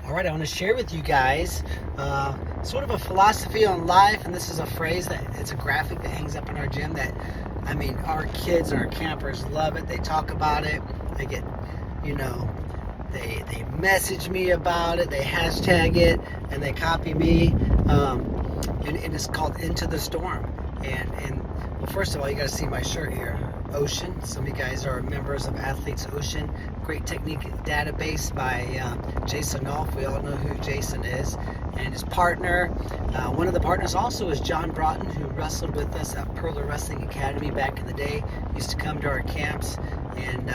All right, I want to share with you guys sort of a philosophy on life, and this is a phrase that it's a graphic that hangs up in our gym that, I mean, our kids and our campers love it. They talk about it. They get, you know, they message me about it. They hashtag it, and they copy me. And it's called Into the Storm. And well, first of all, you got to see my shirt here. Ocean. Some of you guys are members of Athletes Ocean. Great technique database by Jason Golf. We all know who Jason is. And his partner, one of the partners also is John Broughton, who wrestled with us at Perler Wrestling Academy back in the day. Used to come to our camps, and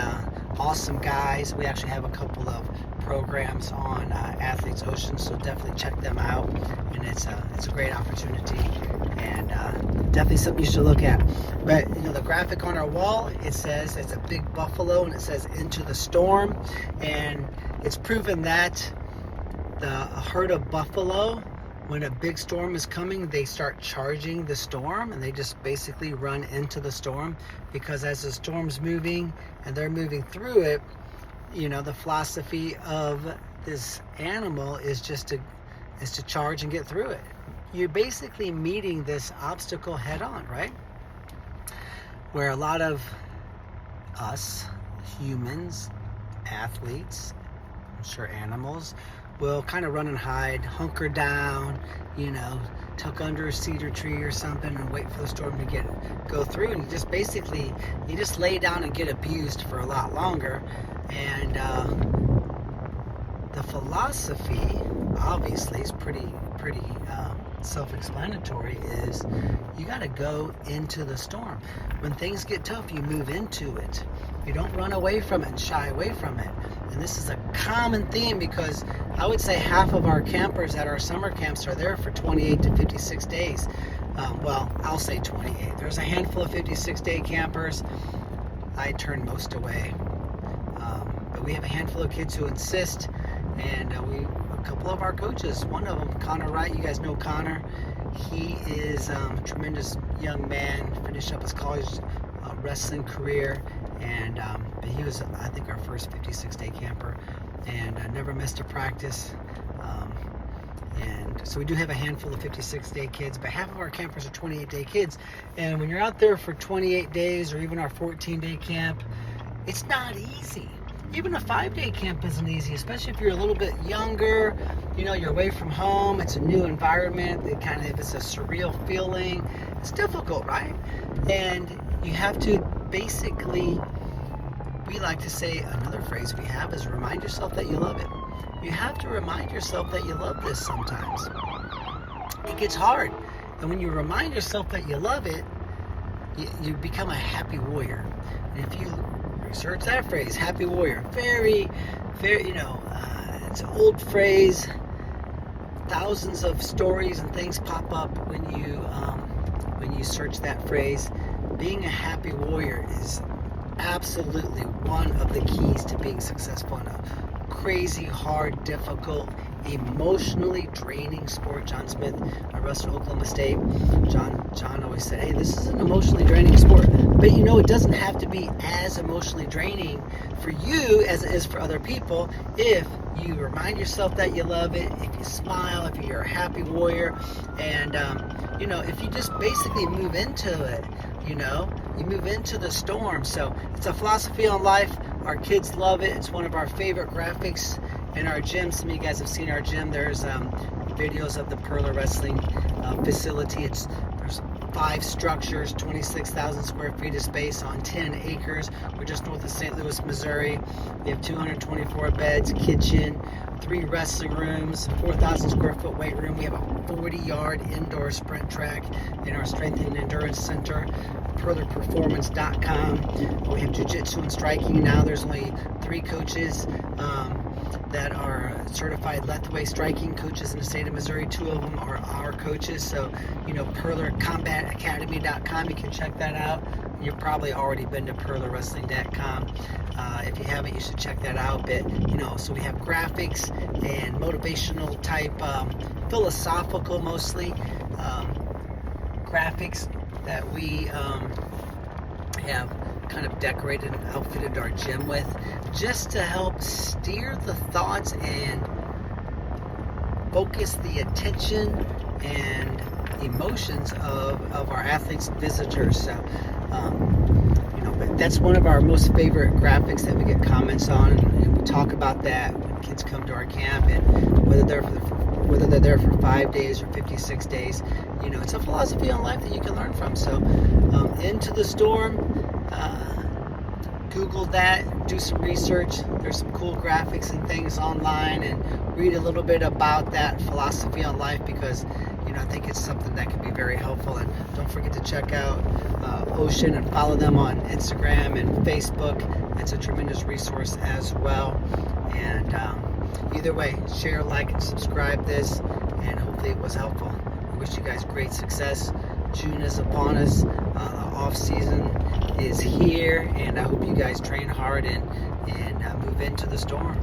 awesome guys. We actually have a couple of programs on Athletes Ocean, so definitely check them out. And it's a great opportunity, and definitely something you should look at. But you know, the graphic on our wall, it says it's a big buffalo, and it says Into the Storm, and it's proven that a herd of buffalo, when a big storm is coming, they start charging the storm, and they just basically run into the storm, because as the storm's moving and they're moving through it, you know, the philosophy of this animal is to charge and get through it. You're basically meeting this obstacle head on, right? Where a lot of us humans, athletes, I'm sure animals, will kind of run and hide, hunker down, you know, tuck under a cedar tree or something and wait for the storm to go through. And you just lay down and get abused for a lot longer. And the philosophy, obviously, is pretty self-explanatory. Is you got to go into the storm. When things get tough, you move into it. You don't run away from it and shy away from it. And this is a common theme, because I would say half of our campers at our summer camps are there for 28 to 56 days. Well, I'll say 28. There's a handful of 56-day campers. I turn most away. But we have a handful of kids who insist, and a couple of our coaches, one of them, Connor Wright, you guys know Connor. He is a tremendous young man, finished up his college wrestling career, and but he was, I think, our first 56-day camper, and never missed a practice. And so we do have a handful of 56-day kids, but half of our campers are 28-day kids. And when you're out there for 28 days, or even our 14-day camp, it's not easy. Even a 5-day camp isn't easy, especially if you're a little bit younger. You know, you're away from home. It's a new environment. It's a surreal feeling. It's difficult, right? And you have to basically, we like to say, another phrase we have is remind yourself that you love it. You have to remind yourself that you love this sometimes. It gets hard. And when you remind yourself that you love it, you become a happy warrior. And if you research that phrase, happy warrior, very, you know, it's an old phrase. Thousands of stories and things pop up when you search that phrase. Being a happy warrior is absolutely one of the keys to being successful in a crazy, hard, difficult, emotionally draining sport. John Smith, I wrestled at Oklahoma State. John always said, hey, this is an emotionally draining sport. But you know, it doesn't have to be as emotionally draining for you as it is for other people if you remind yourself that you love it, if you smile, if you're a happy warrior, and you know, if you just basically move into it, you know, you move into the storm. So it's a philosophy on life. Our kids love it. It's one of our favorite graphics in our gym. Some of you guys have seen our gym. There's videos of the Perler Wrestling facility. There's 5 structures, 26,000 square feet of space on 10 acres. We're just north of St. Louis, Missouri. We have 224 beds, kitchen, 3 wrestling rooms, 4,000 square foot weight room. We have a 40-yard indoor sprint track in our strength and endurance center, perlerperformance.com. We have jiu-jitsu and striking now. There's only 3 coaches that are certified Lethway striking coaches in the state of Missouri. 2 of them are our coaches. So, you know, perlercombatacademy.com, you can check that out. You've probably already been to perlerwrestling.com. If you haven't, you should check that out. But, you know, so we have graphics and motivational type, philosophical mostly, graphics that we have kind of decorated and outfitted our gym with, just to help steer the thoughts and focus the attention and emotions of our athletes and visitors. So, that's one of our most favorite graphics that we get comments on, and we talk about that when kids come to our camp, and whether they're there for 5 days or 56 days. It's a philosophy on life that you can learn from. So, Into the Storm, Google that, do some research. There's some cool graphics and things online, and read a little bit about that philosophy on life, because I think it's something that can be very helpful. And don't forget to check out Ocean and follow them on Instagram and Facebook. It's a tremendous resource as well. And either way, share, like, and subscribe this, and hopefully it was helpful. I wish you guys great success. June is upon us. The off season is here, and I hope you guys train hard and move into the storm.